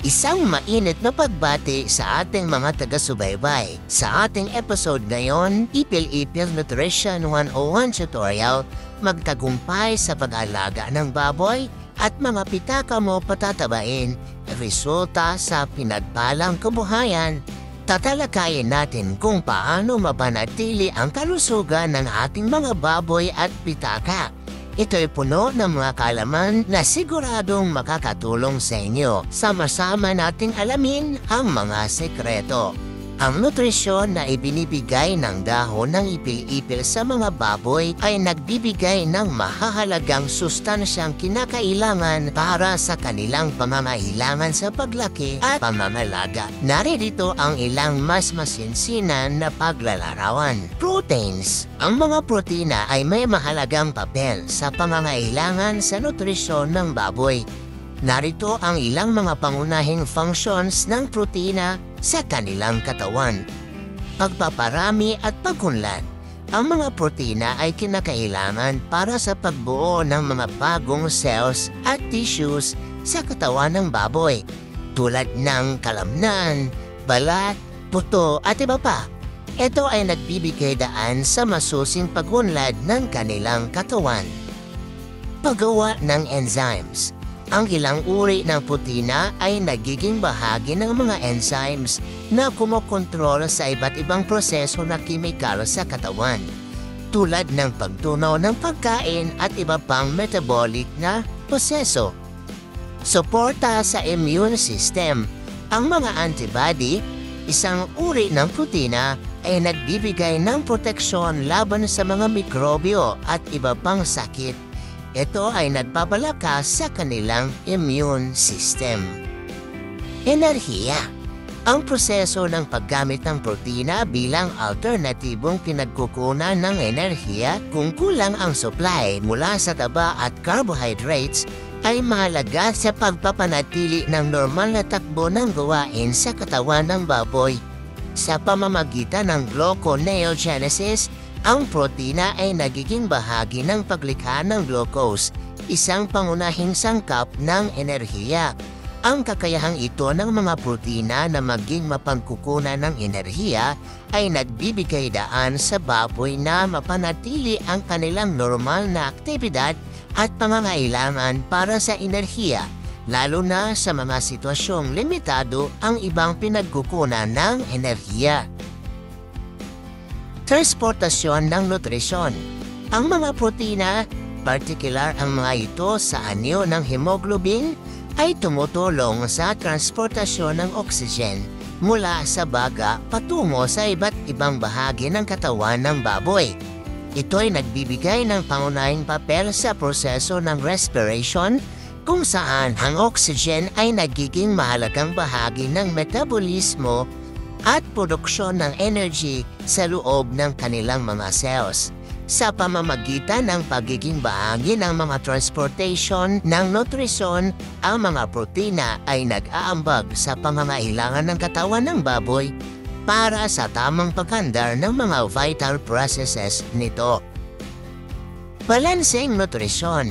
Isang mainit na pagbati sa ating mga taga-subaybay. Sa ating episode ngayon, Ipil-Ipil Nutrition 101 tutorial, magtagumpay sa pag-alaga ng baboy at mga pitaka mo patatabain, resulta sa pinagpalang kabuhayan. Tatalakayin natin kung paano mapanatili ang kalusugan ng ating mga baboy at pitaka. Ito'y puno ng mga kaalaman na siguradong makakatulong sa inyo. Sama-sama nating alamin ang mga sekreto. Ang nutrisyon na ibinibigay ng dahon ng ipil-ipil sa mga baboy ay nagbibigay ng mahahalagang sustansyang kinakailangan para sa kanilang pangangailangan sa paglaki at pamamalaga. Narito ang ilang mas masinsinan na paglalarawan. Proteins. Ang mga protina ay may mahalagang papel sa pangangailangan sa nutrisyon ng baboy. Narito ang ilang mga pangunahing functions ng protina sa kanilang katawan. Pagpaparami at pag-unlad. Ang mga protina ay kinakailangan para sa pagbuo ng mga bagong cells at tissues sa katawan ng baboy, tulad ng kalamnan, balat, buto at iba pa. Ito ay nagbibigay daan sa masusing pag-unlad ng kanilang katawan. Paggawa ng enzymes. Ang ilang uri ng protina ay nagiging bahagi ng mga enzymes na kumokontrol sa iba't ibang proseso na kimikal sa katawan, tulad ng pagtunaw ng pagkain at iba pang metabolic na proseso. Suporta sa immune system. Ang mga antibody, isang uri ng protina, ay nagbibigay ng proteksyon laban sa mga mikrobyo at iba pang sakit. Ito ay nagpapalakas sa kanilang immune system. Enerhiya. Ang proseso ng paggamit ng protina bilang alternatibong pinagkukunan ng enerhiya kung kulang ang supply mula sa taba at carbohydrates ay mahalaga sa pagpapanatili ng normal na takbo ng gawain sa katawan ng baboy. Sa pamamagitan ng gluconeogenesis, ang protina ay nagiging bahagi ng paglikha ng glucose, isang pangunahing sangkap ng enerhiya. Ang kakayahang ito ng mga protina na maging mapangkukunan ng enerhiya ay nagbibigay daan sa baboy na mapanatili ang kanilang normal na aktibidad at pangangailangan para sa enerhiya, lalo na sa mga sitwasyong limitado ang ibang pinagkukunan ng enerhiya. Transportasyon ng nutrisyon. Ang mga protina, partikular ang mga ito sa anyo ng hemoglobin, ay tumutulong sa transportasyon ng oxygen mula sa baga patungo sa iba't ibang bahagi ng katawan ng baboy. Ito ay nagbibigay ng pangunahing papel sa proseso ng respiration, kung saan ang oxygen ay nagiging mahalagang bahagi ng metabolismo at produksyon ng energy sa loob ng kanilang mga cells. Sa pamamagitan ng pagiging bahagi ng mga transportation ng nutrisyon, ang mga protina ay nag-aambag sa pangangailangan ng katawan ng baboy para sa tamang paghandar ng mga vital processes nito. Balanseng nutrisyon.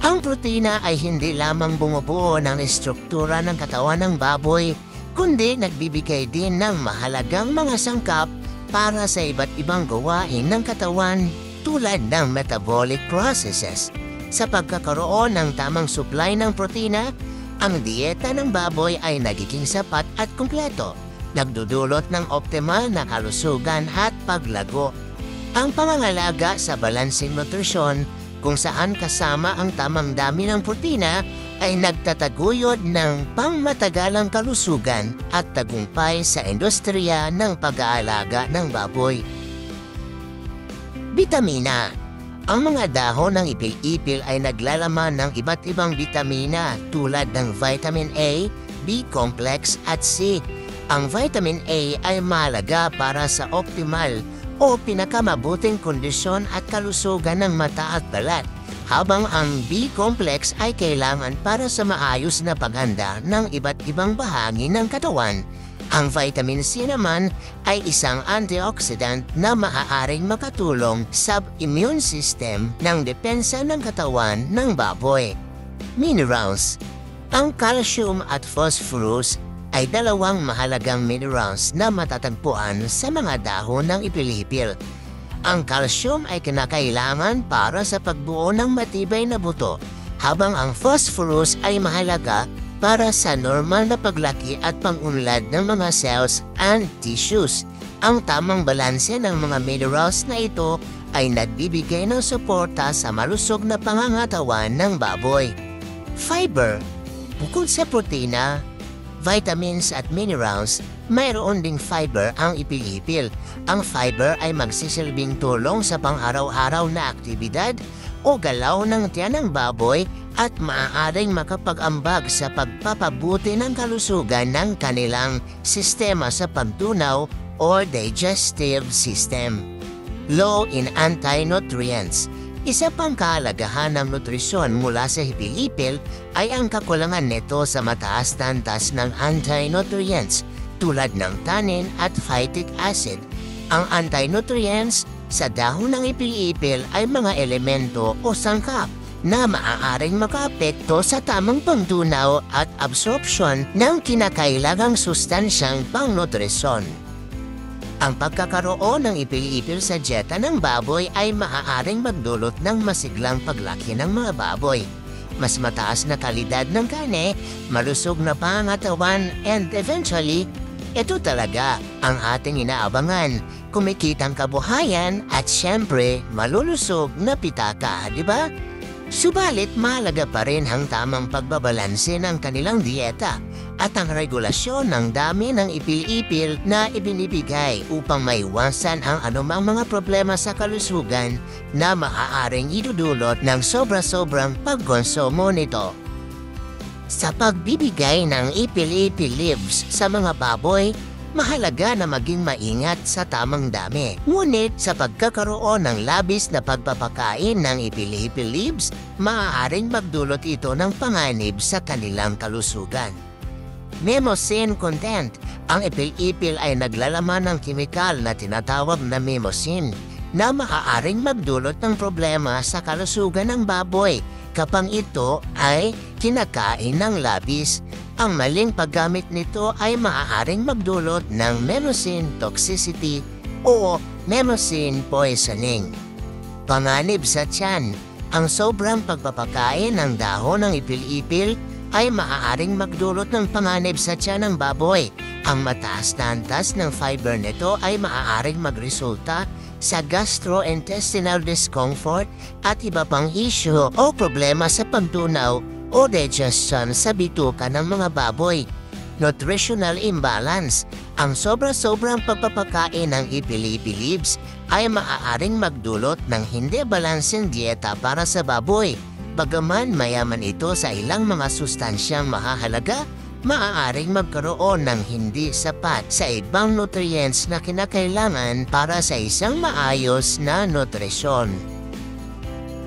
Ang protina ay hindi lamang bumubuo ng estruktura ng katawan ng baboy, kundi nagbibigay din ng mahalagang mga sangkap para sa iba't ibang gawain ng katawan tulad ng metabolic processes. Sa pagkakaroon ng tamang supply ng protina, ang dieta ng baboy ay nagiging sapat at kumpleto, nagdudulot ng optimal na kalusugan at paglago. Ang pangangalaga sa balanseng nutrisyon, kung saan kasama ang tamang dami ng protina, ay nagtataguyod ng pangmatagalang kalusugan at tagumpay sa industriya ng pag-aalaga ng baboy. Bitamina. Ang mga dahon ng ipil-ipil ay naglalaman ng iba't ibang bitamina tulad ng vitamin A, B-complex at C. Ang vitamin A ay mahalaga para sa optimal o pinakamabuting kondisyon at kalusugan ng mata at balat, habang ang B-complex ay kailangan para sa maayos na paghanda ng iba't ibang bahagi ng katawan. Ang vitamin C naman ay isang antioxidant na maaaring makatulong sa immune system ng depensa ng katawan ng baboy. Minerals. Ang calcium at phosphorus ay dalawang mahalagang minerals na matatagpuan sa mga dahon ng ipilipil. Ang calcium ay kinakailangan para sa pagbuo ng matibay na buto, habang ang phosphorus ay mahalaga para sa normal na paglaki at pangunlad ng mga cells and tissues. Ang tamang balanse ng mga minerals na ito ay nagbibigay ng suporta sa malusog na pangangatawan ng baboy. Fiber. Bukod sa protina, vitamins at minerals, mayroon ding fiber ang ipilipil. Ang fiber ay magsisilbing tulong sa pang-araw-araw na aktibidad o galaw ng tiyan ng baboy at maaaring makapag-ambag sa pagpapabuti ng kalusugan ng kanilang sistema sa pagtunaw or digestive system. Low in anti-nutrients. Isa pang kahalagahan ng nutrisyon mula sa hipilipil ay ang kakulangan nito sa mataas na antas ng anti-nutrients tulad ng tannin at phytic acid. Ang anti-nutrients sa dahon ng ipilipil ay mga elemento o sangkap na maaaring makaapekto sa tamang pangtunaw at absorption ng kinakailangang sustansyang pangnutrisyon. Ang pagkakaroon ng ipilipil sa dieta ng baboy ay maaaring magdulot ng masiglang paglaki ng mga baboy, mas mataas na kalidad ng karne, malusog na pangangatawan, and eventually, ito talaga ang ating inaabangan, kumikitang kabuhayan at syempre malulusog na pitaka, di ba? Subalit mahalaga pa rin ang tamang pagbabalanse ng kanilang dieta at ang regulasyon ng dami ng ipil-ipil na ibinibigay upang maiwasan ang anumang mga problema sa kalusugan na maaaring idudulot ng sobra-sobrang pagkonsumo nito. Sa pagbibigay ng ipil-ipil leaves sa mga baboy, mahalaga na maging maingat sa tamang dami. Ngunit sa pagkakaroon ng labis na pagpapakain ng ipil-ipil leaves, maaaring magdulot ito ng panganib sa kanilang kalusugan. Mimosine content. Ang ipil-ipil ay naglalaman ng kemikal na tinatawag na mimosine na maaaring magdulot ng problema sa kalusugan ng baboy kapag ito ay kinakain ng labis. Ang maling paggamit nito ay maaaring magdulot ng mimosine toxicity o mimosine poisoning. Panganib sa tiyan. Ang sobrang pagpapakain ng dahon ng ipil-ipil ay maaaring magdulot ng panganib sa tiyan ng baboy. Ang mataas na antas ng fiber nito ay maaaring magresulta sa gastrointestinal discomfort at iba pang issue o problema sa pagtunaw o digestion sa bituka ng mga baboy. Nutritional imbalance. Ang sobra-sobrang pagpapakain ng ipil-ipil leaves ay maaaring magdulot ng hindi balanseng dieta para sa baboy. Bagaman mayaman ito sa ilang mga sustansyang mahahalaga, maaaring magkaroon ng hindi sapat sa ibang nutrients na kinakailangan para sa isang maayos na nutrisyon.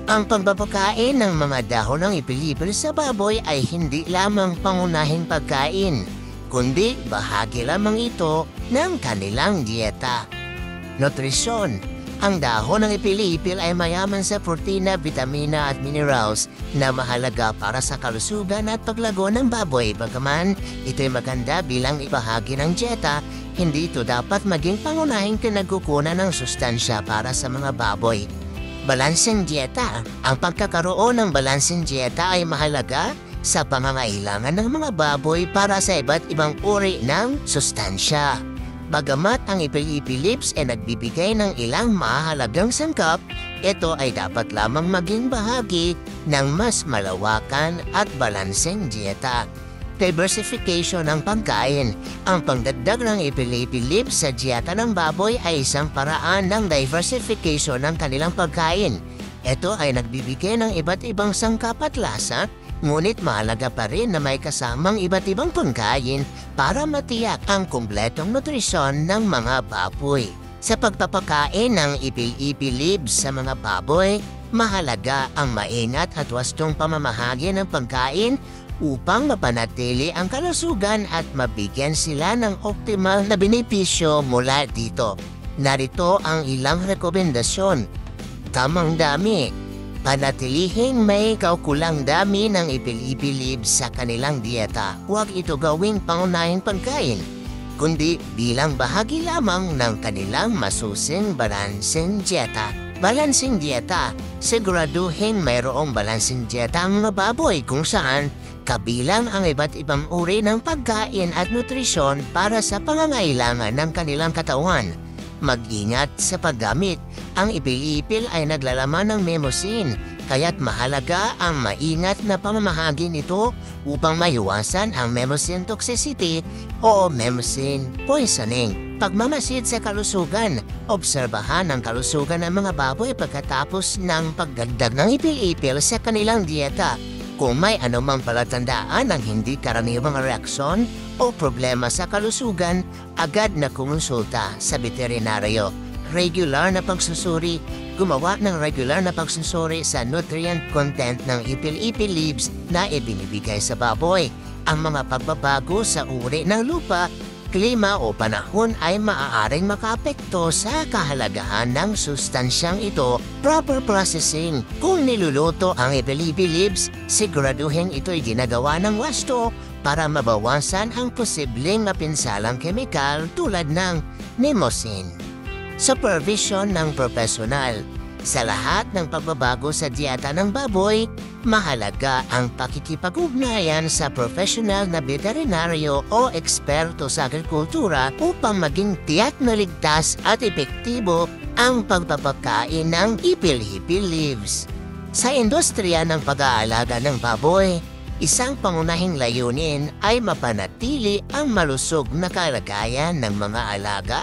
Ang pagpapakain ng mga dahon ng ipilipil sa baboy ay hindi lamang pangunahing pagkain, kundi bahagi lamang ito ng kanilang dieta. Nutrisyon. Ang dahon ng ipilipil ay mayaman sa protina, vitamina at minerals na mahalaga para sa kalusugan at paglago ng baboy. Bagaman ito'y maganda bilang ibahagi ng dieta, hindi ito dapat maging pangunahing pinagkukunan ng sustansya para sa mga baboy. Balanseng dieta. Ang pagkakaroon ng balanseng dieta ay mahalaga sa pangangailangan ng mga baboy para sa iba't ibang uri ng sustansya. Bagamat ang ipil-ipil leaves ay nagbibigay ng ilang mahalagang sangkap, ito ay dapat lamang maging bahagi ng mas malawakan at balanseng dieta. Diversification ng pagkain. Ang pagdagdag ng ipil-ipil leaves sa dieta ng baboy ay isang paraan ng diversification ng kanilang pagkain. Ito ay nagbibigay ng iba't ibang sangkap at lasa, ngunit mahalaga pa rin na may kasamang iba't ibang pagkain para matiyak ang kumpletong nutrisyon ng mga baboy. Sa pagpapakain ng ipil-ipil leaves sa mga baboy, mahalaga ang maingat at wastong pamamahagi ng pagkain upang mapanatili ang kalusugan at mabigyan sila ng optimal na benepisyo mula dito. Narito ang ilang rekomendasyon. Tamang dami. Panatilihing may kaukulang dami ng ipil-ipil leaves sa kanilang dieta. Huwag ito gawing pangunahing pagkain, kundi bilang bahagi lamang ng kanilang masusing balansing dieta. Balansing dieta. Siguraduhin mayroong balansing dieta ang mga baboy kung saan kabilang ang iba't ibang uri ng pagkain at nutrisyon para sa pangangailangan ng kanilang katawan. Mag-ingat sa paggamit. Ang ipil-ipil ay naglalaman ng mnemosyne, kaya't mahalaga ang maingat na pamamahagi nito upang maiwasan ang mnemosyne toxicity o mnemosyne poisoning. Pagmamasid sa kalusugan. Obserbahan ang kalusugan ng mga baboy pagkatapos ng pagdagdag ng ipil-ipil sa kanilang dieta. Kung may anumang palatandaan ng hindi karaniwang reaksyon o problema sa kalusugan, agad na kumonsulta sa veterinaryo. Regular na pagsusuri. Gumawa ng regular na pagsusuri sa nutrient content ng ipil-ipil leaves na ibinibigay sa baboy. Ang mga pagbabago sa uri ng lupa, klima o panahon ay maaaring makaapekto sa kahalagahan ng sustansyang ito. Proper processing. Kung niluluto ang ipil-ipil leaves, siguraduhin ito'y ginagawa ng wasto para mabawasan ang posibleng mapinsalang kemikal tulad ng mnemosyne. Supervision ng profesional. Sa lahat ng pagbabago sa dieta ng baboy, mahalaga ang pakikipag-ugnayan sa profesional na veterinaryo o eksperto sa agrikultura upang maging tiyak na ligtas at epektibo ang pagpapakain ng ipil-ipil leaves. Sa industriya ng pag-aalaga ng baboy, isang pangunahing layunin ay mapanatili ang malusog na kalagayan ng mga alaga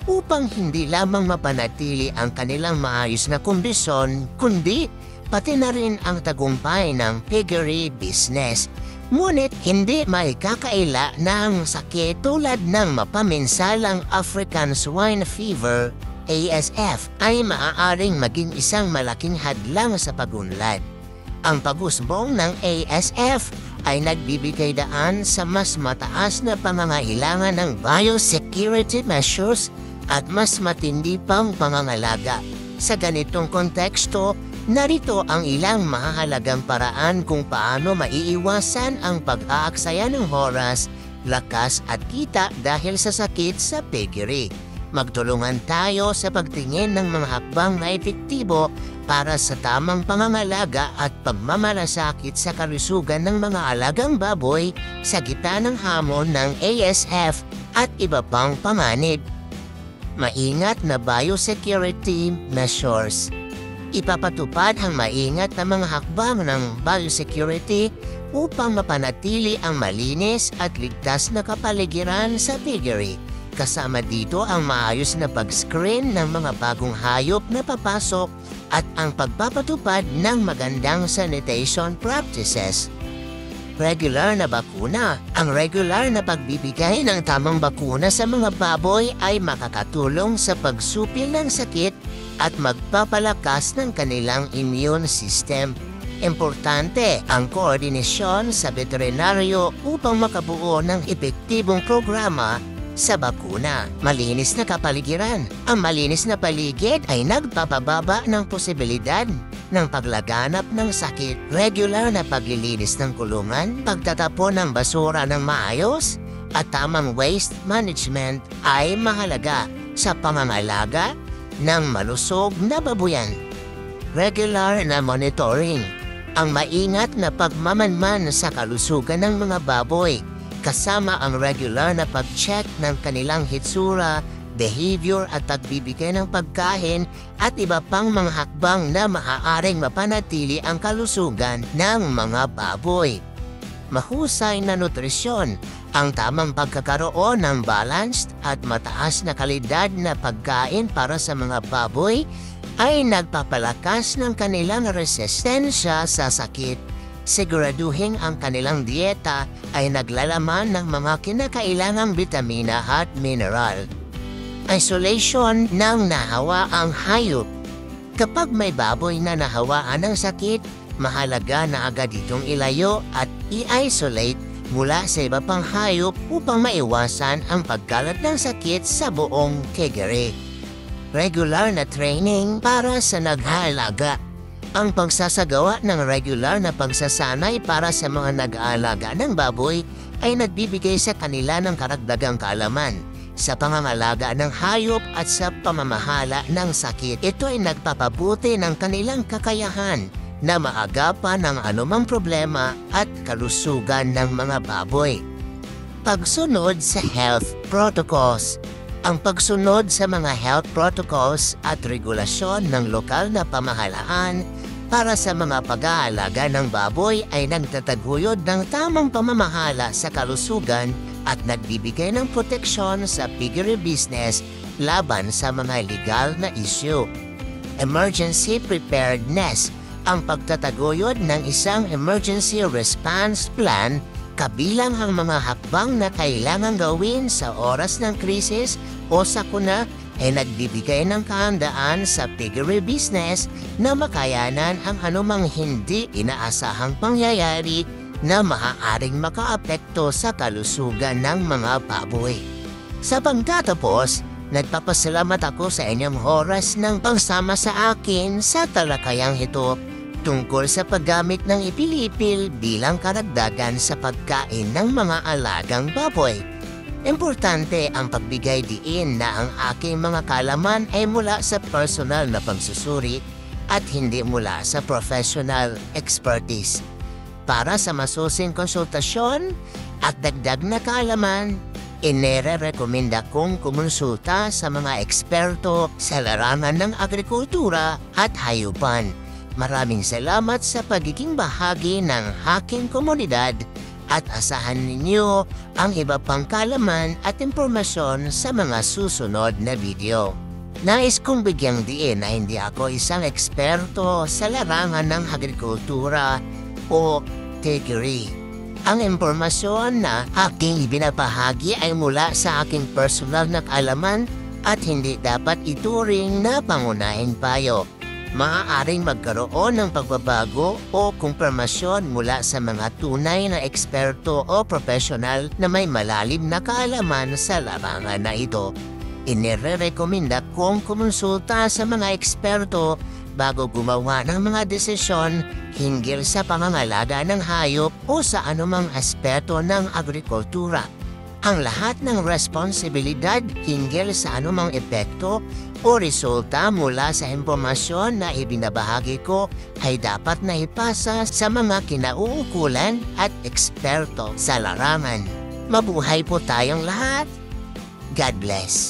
upang hindi lamang mapanatili ang kanilang maayos na kondisyon, kundi pati na rin ang tagumpay ng piggery business. Ngunit hindi maikakaila na ang sakit tulad ng mapaminsalang African Swine Fever, ASF, ay maaaring maging isang malaking hadlang sa pagunlad. Ang pag-usbong ng ASF ay nagbibigay daan sa mas mataas na pangangailangan ng biosecurity measures at mas matindi pang pangangalaga. Sa ganitong konteksto, narito ang ilang mahalagang paraan kung paano maiiwasan ang pag-aaksaya ng oras, lakas at kita dahil sa sakit sa piggery. Magtulungan tayo sa pagtingin ng mga hakbang na epektibo para sa tamang pangangalaga at pagmamalasakit sa kalusugan ng mga alagang baboy sa gitna ng hamon ng ASF at iba pang panganib. Maingat na biosecurity measures. Ipapatupad ang maingat na mga hakbang ng biosecurity upang mapanatili ang malinis at ligtas na kapaligiran sa piggery. Kasama dito ang maayos na pag-screen ng mga bagong hayop na papasok at ang pagpapatupad ng magandang sanitation practices. Regular na bakuna. Ang regular na pagbibigay ng tamang bakuna sa mga baboy ay makakatulong sa pagsupil ng sakit at magpapalakas ng kanilang immune system. Importante ang koordinasyon sa veterinaryo upang makabuo ng epektibong programa sa bakuna. Malinis na kapaligiran. Ang malinis na paligid ay nagpapababa ng posibilidad ng paglaganap ng sakit. Regular na paglilinis ng kulungan, pagtatapon ng basura ng maayos, at tamang waste management ay mahalaga sa pangangalaga ng malusog na babuyan. Regular na monitoring. Ang maingat na pagmamanman sa kalusugan ng mga baboy, kasama ang regular na pag-check ng kanilang hitsura, behavior at pagbibigay ng pagkain at iba pang mga hakbang na maaaring mapanatili ang kalusugan ng mga baboy. Mahusay na nutrisyon. Ang tamang pagkakaroon ng balanced at mataas na kalidad na pagkain para sa mga baboy ay nagpapalakas ng kanilang resistensya sa sakit. Siguraduhin ang kanilang dieta ay naglalaman ng mga kinakailangang bitamina at mineral. Isolation ng nahawaang hayop. Kapag may baboy na nahawaan ng sakit, mahalaga na agad itong ilayo at i-isolate mula sa iba pang hayop upang maiwasan ang pagkalat ng sakit sa buong piggery. Regular na training para sa naghahalaga. Ang pagsasagawa ng regular na pagsasanay para sa mga nag-aalaga ng baboy ay nagbibigay sa kanila ng karagdagang kaalaman sa pangangalaga ng hayop at sa pamamahala ng sakit. Ito ay nagpapabuti ng kanilang kakayahan na maagapan ng anumang problema at kalusugan ng mga baboy. Pagsunod sa health protocols. Ang pagsunod sa mga health protocols at regulasyon ng lokal na pamahalaan para sa mga pag-aalaga ng baboy ay nagtataguyod ng tamang pamamahala sa kalusugan at nagbibigay ng proteksyon sa piggery business laban sa mga legal na issue. Emergency preparedness. Ang pagtataguyod ng isang emergency response plan kabilang ang mga hakbang na kailangang gawin sa oras ng krisis o sakuna ay nagbibigay ng kahandaan sa piggery business na makayanan ang anumang hindi inaasahang pangyayari na maaaring makaapekto sa kalusugan ng mga baboy. Sa pagtatapos, nagpapasalamat ako sa inyong oras ng pagsama sa akin sa talakayang ito tungkol sa paggamit ng ipilipil bilang karagdagan sa pagkain ng mga alagang baboy. Importante ang pagbigay diin na ang aking mga kaalaman ay mula sa personal na pagsusuri at hindi mula sa professional expertise. Para sa masusing konsultasyon at dagdag na kaalaman, inirerekomenda kong kumonsulta sa mga eksperto sa larangan ng agrikultura at hayupan. Maraming salamat sa pagiging bahagi ng aking komunidad at asahan ninyo ang iba pang kaalaman at impormasyon sa mga susunod na video. Nais kong bigyang diin na hindi ako isang eksperto sa larangan ng agrikultura o piggery. Ang impormasyon na aking ibinabahagi ay mula sa aking personal na kaalaman at hindi dapat ituring na pangunahing payo. Maaaring magkaroon ng pagbabago o kumpirmasyon mula sa mga tunay na eksperto o profesional na may malalim na kaalaman sa larangan na ito. Inirekomenda kong kumonsulta sa mga eksperto bago gumawa ng mga desisyon hinggil sa pangangalaga ng hayop o sa anumang aspeto ng agrikultura. Ang lahat ng responsibilidad hinggil sa anumang epekto o resulta mula sa impormasyon na ibinabahagi ko ay dapat na ipasa sa mga kinauukulan at eksperto sa larangan. Mabuhay po tayong lahat. God bless.